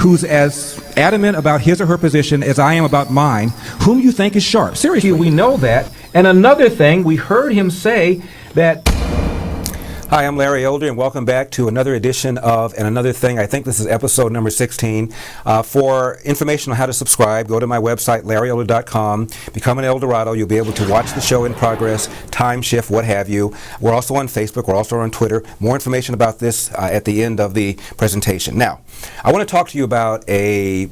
who's as adamant about his or her position as I am about mine, whom you think is sharp. Seriously, we know that. And another thing, we heard him say that... Hi, I'm Larry Elder, and welcome back to another edition of And Another Thing. I think this is episode number 16. For information on how to subscribe, go to my website, larryelder.com. Become an Eldorado. You'll be able to watch the show in progress, time shift, what have you. We're also on Facebook. We're also on Twitter. More information about this at the end of the presentation. Now, I want to talk to you about a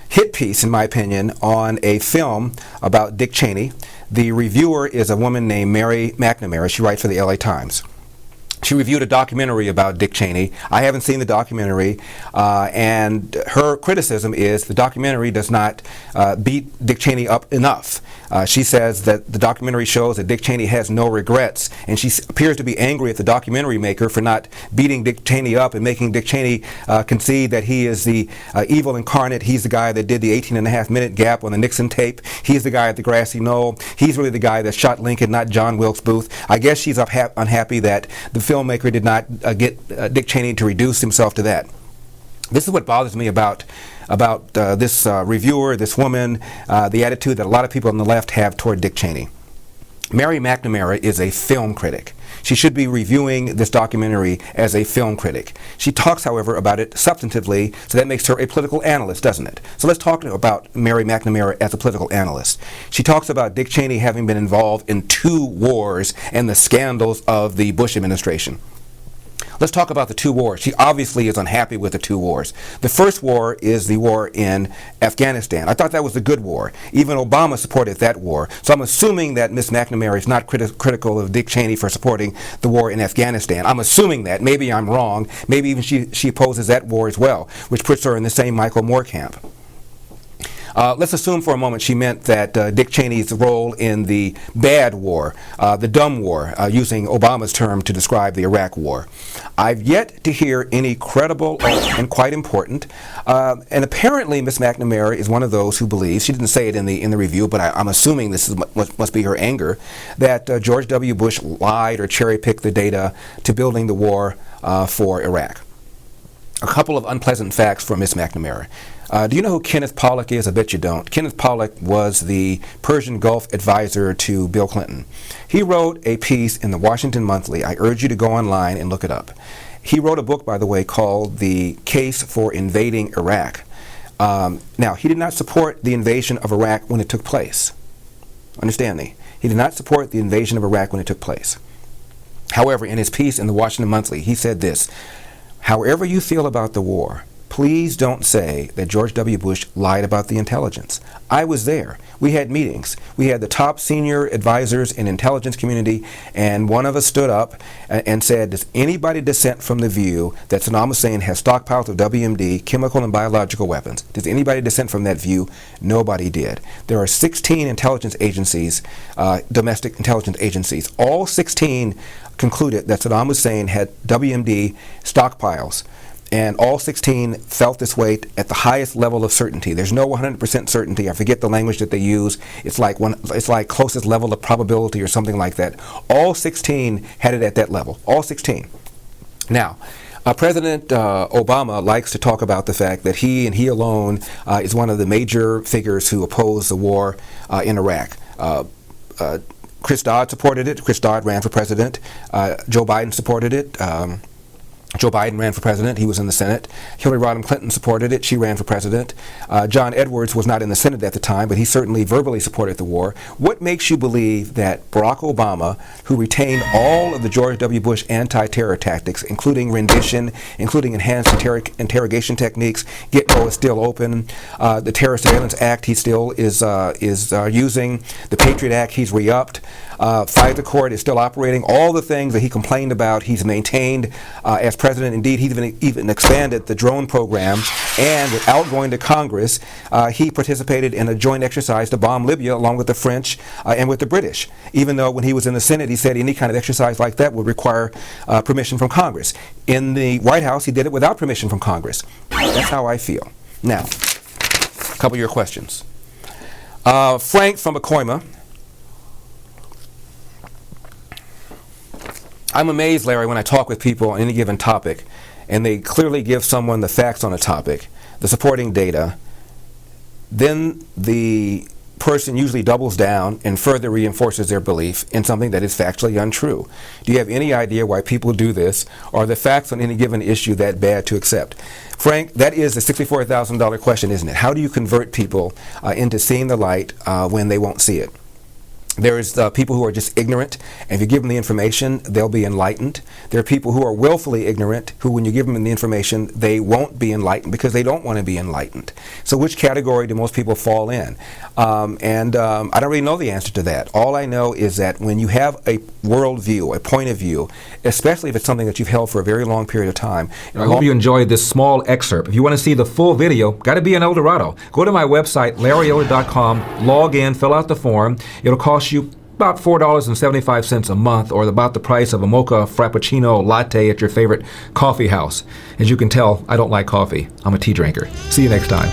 hit piece, in my opinion, on a film about Dick Cheney. The reviewer is a woman named Mary McNamara. She writes for the LA Times. She reviewed a documentary about Dick Cheney. I haven't seen the documentary, and her criticism is the documentary does not beat Dick Cheney up enough. She says that the documentary shows that Dick Cheney has no regrets, and she appears to be angry at the documentary maker for not beating Dick Cheney up and making Dick Cheney concede that he is the evil incarnate. He's the guy that did the 18.5-minute gap on the Nixon tape. He's the guy at the grassy knoll. He's really the guy that shot Lincoln, not John Wilkes Booth. I guess she's unhappy that the filmmaker did not get Dick Cheney to reduce himself to that. This is what bothers me about this reviewer, this woman, the attitude that a lot of people on the left have toward Dick Cheney. Mary McNamara is a film critic. She should be reviewing this documentary as a film critic. She talks, however, about it substantively, so that makes her a political analyst, doesn't it? So let's talk about Mary McNamara as a political analyst. She talks about Dick Cheney having been involved in 2 wars and the scandals of the Bush administration. Let's talk about the 2 wars. She obviously is unhappy with the 2 wars. The first war is the war in Afghanistan. I thought that was a good war. Even Obama supported that war. So I'm assuming that Ms. McNamara is not critical of Dick Cheney for supporting the war in Afghanistan. I'm assuming that. Maybe I'm wrong. Maybe even she opposes that war as well, which puts her in the same Michael Moore camp. Let's assume for a moment she meant that Dick Cheney's role in the bad war, the dumb war, using Obama's term to describe the Iraq war. I've yet to hear any credible and quite important, and apparently Ms. McNamara is one of those who believes, she didn't say it in the review, but I'm assuming this is must be her anger, that George W. Bush lied or cherry-picked the data to building the war for Iraq. A couple of unpleasant facts from Ms. McNamara. Do you know who Kenneth Pollock is? I bet you don't. Kenneth Pollock was the Persian Gulf advisor to Bill Clinton. He wrote a piece in the Washington Monthly. I urge you to go online and look it up. He wrote a book, by the way, called The Case for Invading Iraq. Now, he did not support the invasion of Iraq when it took place. Understand me. He did not support the invasion of Iraq when it took place. However, in his piece in the Washington Monthly, he said this: however you feel about the war, please don't say that George W. Bush lied about the intelligence. I was there. We had meetings. We had the top senior advisors in intelligence community, and one of us stood up and said, does anybody dissent from the view that Saddam Hussein has stockpiles of WMD, chemical and biological weapons? Does anybody dissent from that view? Nobody did. There are 16 intelligence agencies, domestic intelligence agencies. All 16 concluded that Saddam Hussein had WMD stockpiles. And all 16 felt this way at the highest level of certainty. There's no 100% certainty. I forget the language that they use. It's like closest level of probability or something like that. All 16 had it at that level. All 16. Now, President Obama likes to talk about the fact that he and he alone is one of the major figures who oppose the war in Iraq. Chris Dodd supported it. Chris Dodd ran for president. Joe Biden supported it. Joe Biden ran for president. He was in the Senate. Hillary Rodham Clinton supported it. She ran for president. John Edwards was not in the Senate at the time, but he certainly verbally supported the war. What makes you believe that Barack Obama, who retained all of the George W. Bush anti-terror tactics, including rendition, including enhanced interrogation techniques, Gitmo is still open, the Terror Surveillance Act he still is using, the Patriot Act he's re-upped, FISA court is still operating, all the things that he complained about he's maintained as president. Indeed, he even expanded the drone program, and without going to Congress, he participated in a joint exercise to bomb Libya along with the French and with the British, even though when he was in the Senate, he said any kind of exercise like that would require permission from Congress. In the White House, he did it without permission from Congress. That's how I feel. Now, a couple of your questions. Frank from Pacoima. I'm amazed, Larry, when I talk with people on any given topic, and they clearly give someone the facts on a topic, the supporting data, then the person usually doubles down and further reinforces their belief in something that is factually untrue. Do you have any idea why people do this? Are the facts on any given issue that bad to accept? Frank, that is the $64,000 question, isn't it? How do you convert people into seeing the light when they won't see it? There's people who are just ignorant, and if you give them the information, they'll be enlightened. There are people who are willfully ignorant, who when you give them the information, they won't be enlightened because they don't want to be enlightened. So which category do most people fall in? I don't really know the answer to that. All I know is that when you have a worldview, a point of view, especially if it's something that you've held for a very long period of time. I hope you enjoyed this small excerpt. If you want to see the full video, got to be in El Dorado. Go to my website, larryelder.com, log in, fill out the form. It'll cost you about $4.75 a month, or about the price of a mocha frappuccino latte at your favorite coffee house. As you can tell, I don't like coffee. I'm a tea drinker. See you next time.